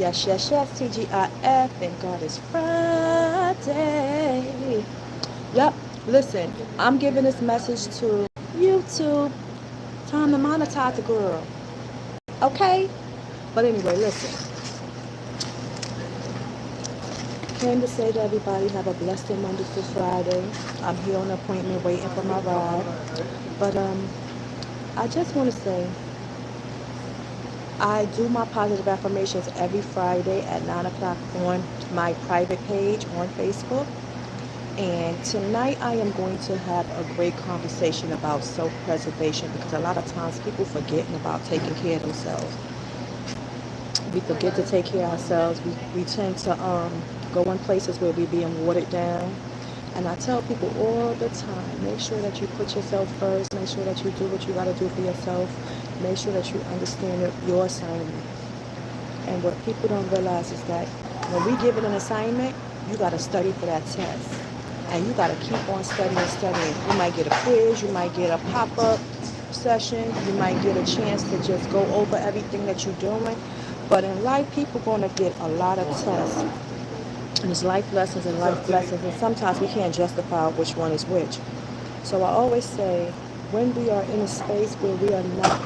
Yes, yes, yes, TGIF. Thank God it's Friday. Yep, listen, I'm giving this message to YouTube. Time to monetize the girl. Okay? But anyway, listen. Came to say to everybody, have a blessed and wonderful Friday. I'm here on appointment waiting for my ride. But I just want to say, I do my positive affirmations every Friday at 9 o'clock on my private page on Facebook. And tonight I am going to have a great conversation about self-preservation, because a lot of times people forgetting about taking care of themselves. We forget to take care of ourselves. We tend to go in places where we're being watered down. And I tell people all the time, make sure that you put yourself first. Make sure that you do what you got to do for yourself. Make sure that you understand your assignment. And what people don't realize is that when we give it an assignment, you got to study for that test. And you got to keep on studying. You might get a quiz. You might get a pop-up session. You might get a chance to just go over everything that you're doing. But in life, people are going to get a lot of tests. And it's life lessons and life lessons. And sometimes we can't justify which one is which. So I always say, when we are in a space where we are not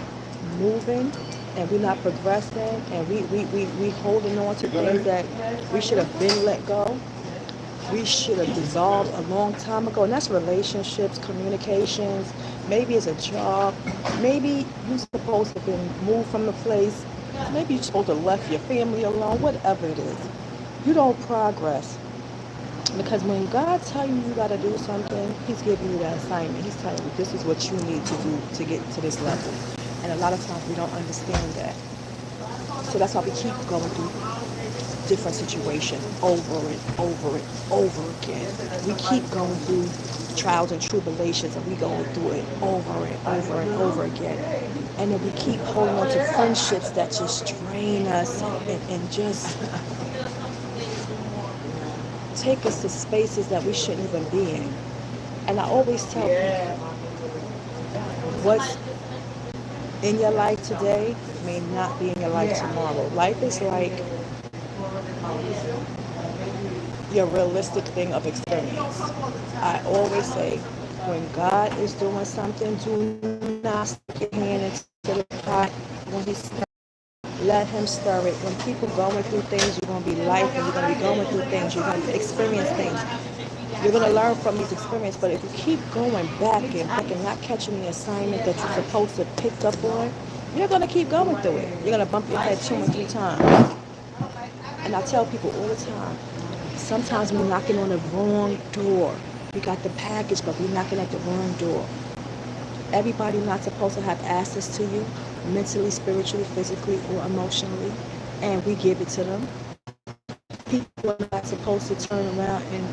moving and we're not progressing and we holding on to things that we should have been let go, we should have dissolved a long time ago. And that's relationships, communications, maybe it's a job, maybe you're supposed to have been moved from the place, maybe you're supposed to have left your family alone, whatever it is. You don't progress. Because when God tells you you got to do something, He's giving you that assignment. He's telling you this is what you need to do to get to this level. And a lot of times we don't understand that. So that's why we keep going through different situations over and over again. We keep going through trials and tribulations, and we going through it over again. And then we keep holding on to friendships that just drain us and just take us to spaces that we shouldn't even be in. And I always tell people, what's in your life today may not be in your life tomorrow. Life is like your realistic thing of experience. I always say, when God is doing something, do not stick your hand into the pot when He stirs. Let Him stir it. When people going through things, you're going to be life, and you're going to be going through things. You're going to experience things. You're going to learn from these experiences. But if you keep going back and not catching the assignment that you're supposed to pick up on, you're going to keep going through it. You're going to bump your head 2 or 3 times. And I tell people all the time, sometimes we're knocking on the wrong door. We got the package, but we're knocking at the wrong door. Everybody not supposed to have access to you, mentally, spiritually, physically, or emotionally, and we give it to them. People are not supposed to turn around and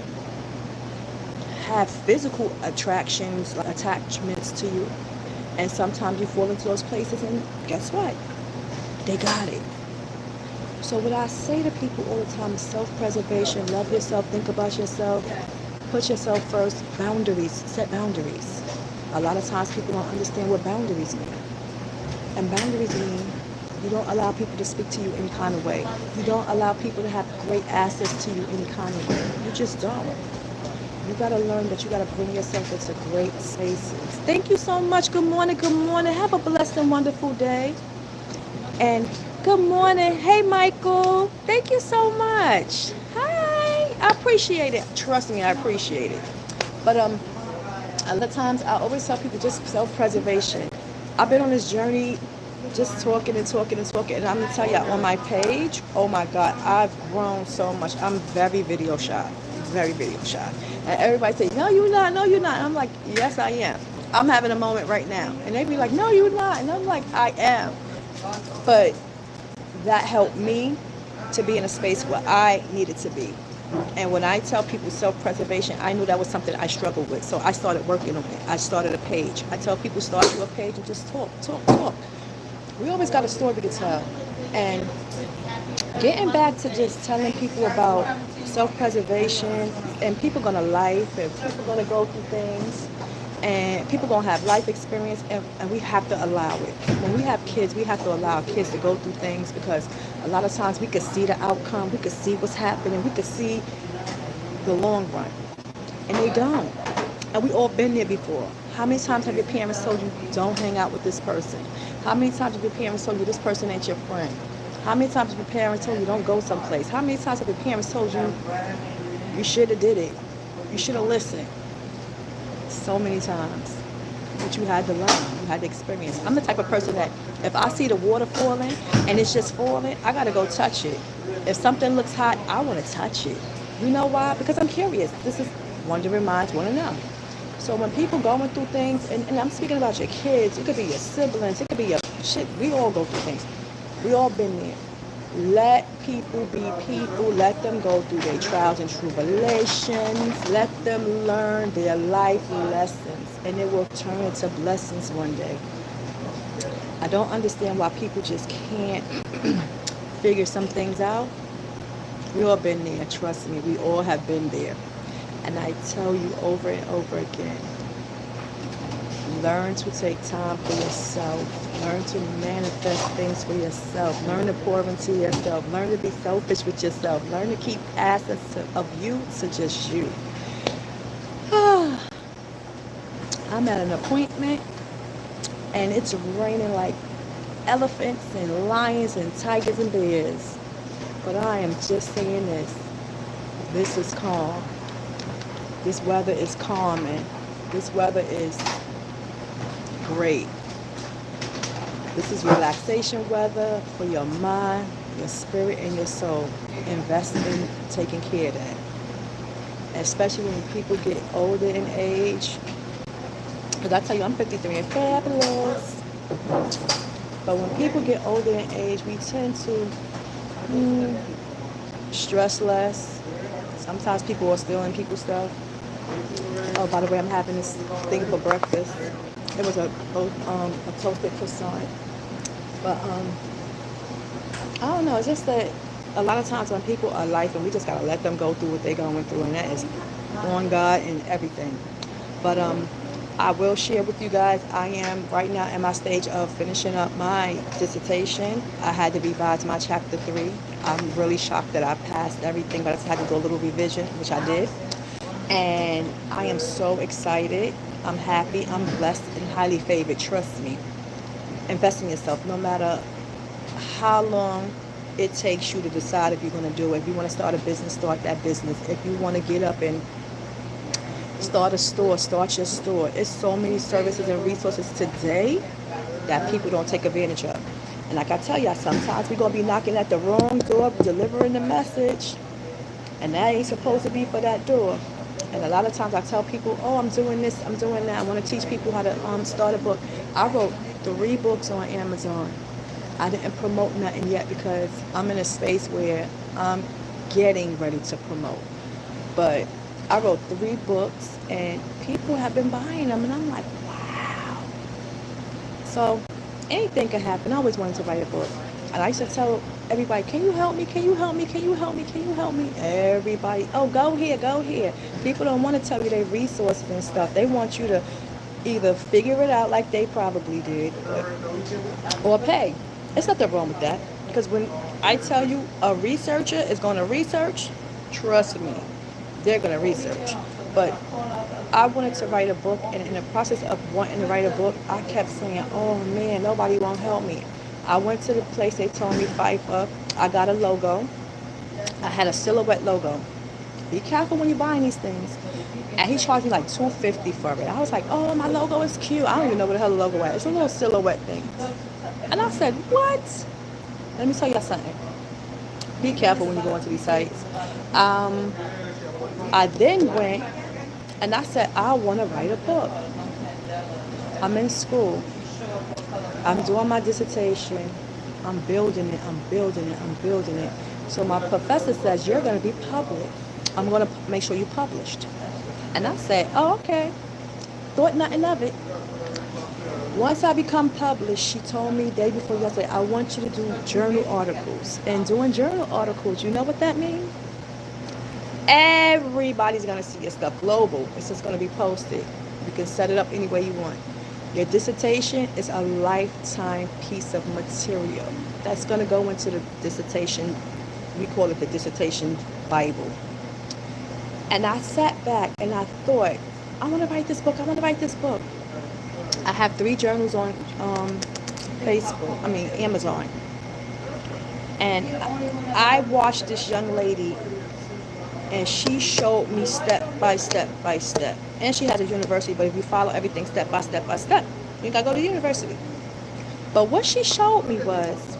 have physical attractions, like attachments to you. And sometimes you fall into those places, and guess what? They got it. So what I say to people all the time is self-preservation. Love yourself. Think about yourself. Put yourself first. Boundaries. Set boundaries. A lot of times people don't understand what boundaries mean. And boundaries mean you don't allow people to speak to you any kind of way. You don't allow people to have great access to you any kind of way. You just don't. You got to learn that you got to bring yourself into great spaces. Thank you so much. Good morning. Good morning. Have a blessed and wonderful day. And good morning. Hey, Michael. Thank you so much. Hi. I appreciate it. Trust me, I appreciate it. But a lot of times I always tell people just self-preservation. I've been on this journey just talking. And I'm going to tell you, on my page, oh my God, I've grown so much. I'm very video shy. Very video shy. And everybody say, no, you're not. No, you're not. I'm like, yes, I am. I'm having a moment right now. And they be like, no, you're not. And I'm like, I am. But that helped me to be in a space where I needed to be. And when I tell people self-preservation, I knew that was something I struggled with. So I started working on it. I started a page. I tell people, start your page and just talk. We always got a story to tell. And getting back to just telling people about self-preservation, and people going to life, and people going to go through things. And people gonna have life experience, and we have to allow it. When we have kids, we have to allow kids to go through things, because a lot of times we could see the outcome, we could see what's happening, we could see the long run, and they don't. And we all been there before. How many times have your parents told you don't hang out with this person? How many times have your parents told you this person ain't your friend? How many times have your parents told you don't go someplace? How many times have your parents told you you should have did it? You should have listened. So many times. But you had to learn. You had to experience. I'm the type of person that if I see the water falling and it's just falling, I got to go touch it. If something looks hot, I want to touch it. You know why? Because I'm curious. This is wondering minds want to know. So when people going through things, and I'm speaking about your kids, it could be your siblings, it could be your shit. We all go through things. We all been there. Let people be people. Let them go through their trials and tribulations. Let them learn their life lessons, and it will turn into blessings one day. I don't understand why people just can't figure some things out. We all been there. Trust me, we all have been there. And I tell you over and over again, learn to take time for yourself. Learn to manifest things for yourself. Learn to pour into yourself. Learn to be selfish with yourself. Learn to keep assets of you to just you. I'm at an appointment, and it's raining like elephants and lions and tigers and bears. But I am just saying this. This is calm. This weather is calming. This weather is great. This is relaxation weather for your mind, your spirit, and your soul. Invest in taking care of that. Especially when people get older in age. Because I tell you, I'm 53 and fabulous. But when people get older in age, we tend to stress less. Sometimes people are stealing people's stuff. Oh, by the way, I'm having this thing for breakfast. It was a toasted croissant. But I don't know. It's just that a lot of times when people are life, and we just gotta let them go through what they're going through, and that is on God and everything. But I will share with you guys. I am right now in my stage of finishing up my dissertation. I had to revise my chapter 3. I'm really shocked that I passed everything, but I just had to do a little revision, which I did. And I am so excited. I'm happy. I'm blessed and highly favored. Trust me. Invest in yourself. No matter how long it takes you to decide if you're going to do it. If you want to start a business, start that business. If you want to get up and start a store, start your store. It's so many services and resources today that people don't take advantage of. And like I tell you, sometimes we're going to be knocking at the wrong door, delivering the message. And that ain't supposed to be for that door. And a lot of times I tell people, oh, I'm doing this, I'm doing that. I want to teach people how to start a book. I wrote 3 books on Amazon. I didn't promote nothing yet because I'm in a space where I'm getting ready to promote. But I wrote 3 books, and people have been buying them, and I'm like, wow. So anything can happen. I always wanted to write a book. And I used to tell everybody, can you help me? Can you help me? Can you help me? Can you help me? Everybody, oh, go here, go here. People don't want to tell you their resources and stuff. They want you to either figure it out like they probably did, or pay. There's nothing wrong with that. Because when I tell you a researcher is going to research, trust me, they're going to research. But I wanted to write a book, and in the process of wanting to write a book, I kept saying, oh man, nobody won't help me. I went to the place, they told me fight up. I got a logo. I had a silhouette logo. Be careful when you're buying these things. And he charged me like $250 for it. I was like, oh, my logo is cute. I don't even know what the hell the logo is. It's a little silhouette thing. And I said, what? Let me tell you something. Be careful when you go into these sites. I then went and I said, I want to write a book. I'm in school. I'm doing my dissertation. I'm building it. I'm building it. I'm building it. So my professor says, you're going to be public. I'm going to make sure you're published. And I said, oh, okay. Thought nothing of it. Once I become published, she told me day before yesterday, I want you to do journal articles. And doing journal articles, you know what that means? Everybody's going to see your stuff global. It's just going to be posted. You can set it up any way you want. Your dissertation is a lifetime piece of material that's going to go into the dissertation. We call it the dissertation Bible. And I sat back and I thought, I want to write this book. I want to write this book. I have 3 journals on Amazon. And I watched this young lady, and she showed me step by step by step. And she has a university, but if you follow everything step by step by step, you got to go to university. But what she showed me was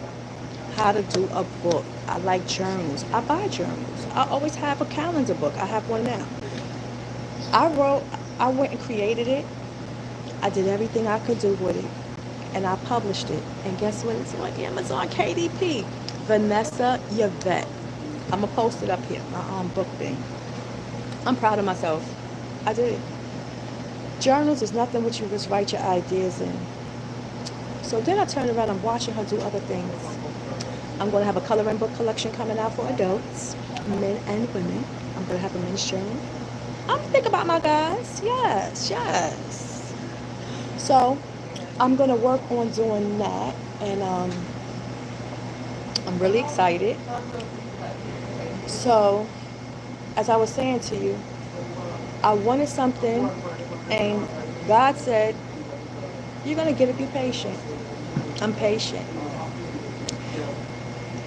how to do a book. I like journals. I buy journals. I always have a calendar book. I have one now. I went and created it. I did everything I could do with it. And I published it. And guess what? It's on Amazon KDP. Vanessa Yvette. I'm going to post it up here, my book thing. I'm proud of myself. I did it. Journals is nothing but you just write your ideas in. So then I turned around and watching her do other things. I'm going to have a coloring book collection coming out for adults, men and women. I'm going to have a men's journal. I'm thinking about my guys. Yes. So I'm going to work on doing that. And I'm really excited. So, as I was saying to you, I wanted something, and God said, you're going to get it, be patient. I'm patient.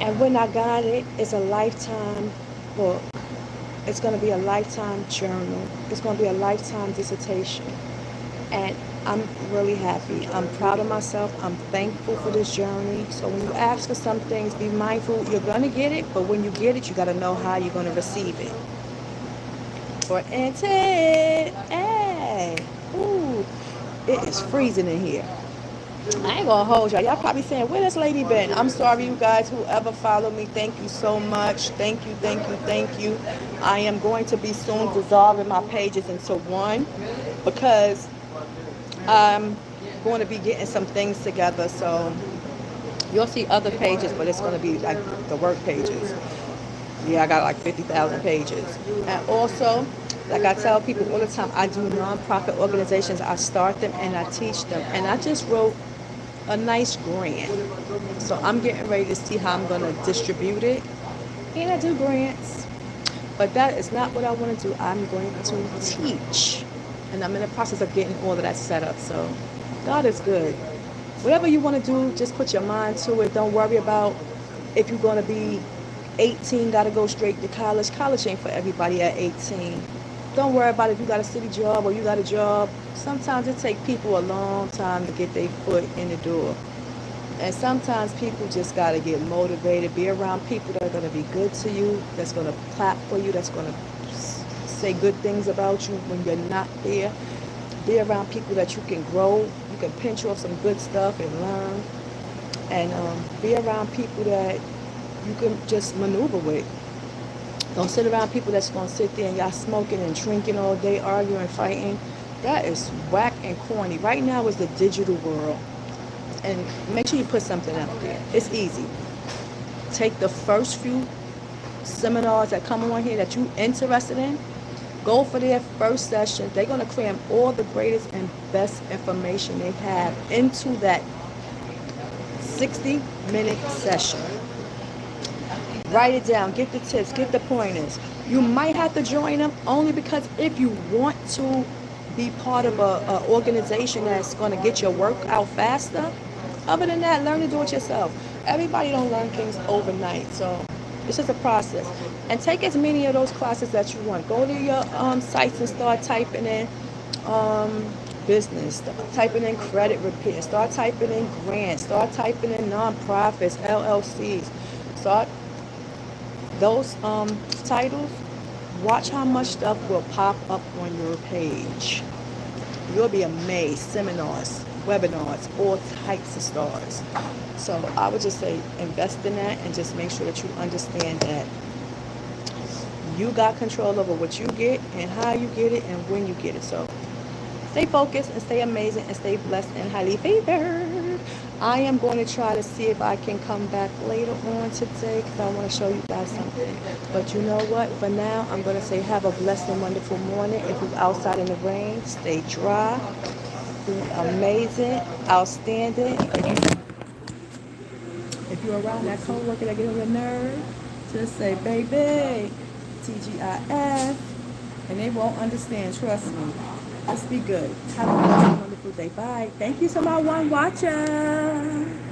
And when I got it, it's a lifetime book. It's going to be a lifetime journal. It's going to be a lifetime dissertation. And I'm really happy. I'm proud of myself. I'm thankful for this journey. So when you ask for some things, be mindful. You're going to get it, but when you get it, you got to know how you're going to receive it. For intent. Hey. Ooh. It is freezing in here. I ain't going to hold y'all. Y'all probably saying, where this lady been? I'm sorry, you guys. Whoever followed me, thank you so much. Thank you. I am going to be soon dissolving my pages into one because I'm going to be getting some things together, so you'll see other pages, but it's going to be like the work pages. Yeah, I got like 50,000 pages. And also, like I tell people all the time, I do nonprofit organizations. I start them and I teach them. And I just wrote a nice grant. So I'm getting ready to see how I'm going to distribute it. And I do grants. But that is not what I want to do. I'm going to teach. And I'm in the process of getting all of that set up. So God is good. Whatever you want to do, just put your mind to it. Don't worry about if you're going to be 18, got to go straight to college. College ain't for everybody at 18. Don't worry about if you got a city job or you got a job. Sometimes it takes people a long time to get their foot in the door. And sometimes people just got to get motivated. Be around people that are going to be good to you, that's going to clap for you, that's going to say good things about you when you're not there. Be around people that you can grow. You can pinch off some good stuff and learn. And be around people that you can just maneuver with. Don't sit around people that's going to sit there and y'all smoking and drinking all day, arguing, fighting. That is whack and corny. Right now is the digital world. And make sure you put something out there. It's easy. Take the first few seminars that come on here that you're interested in. Go for their first session. They're going to cram all the greatest and best information they have into that 60-minute session. Write it down. Get the tips. Get the pointers. You might have to join them only because if you want to be part of an organization that's going to get your work out faster. Other than that, learn to do it yourself. Everybody don't learn things overnight. So it's just a process. And take as many of those classes that you want. Go to your sites and start typing in business. Start typing in credit repair. Start typing in grants. Start typing in nonprofits, LLCs. Start those titles. Watch how much stuff will pop up on your page. You'll be amazed. Seminars, webinars, all types of stars. So I would just say invest in that and just make sure that you understand that you got control over what you get and how you get it and when you get it. So stay focused and stay amazing and stay blessed and highly favored. I am going to try to see if I can come back later on today because I want to show you guys something. But you know what? For now, I'm going to say have a blessed and wonderful morning. If you're outside in the rain, stay dry. Amazing, outstanding. If you're around that coworker that get on your nerve, just say, baby, TGIF, and they won't understand. Trust me. Just be good. Have a blessed and wonderful day. Bye. Thank you to my one watcher.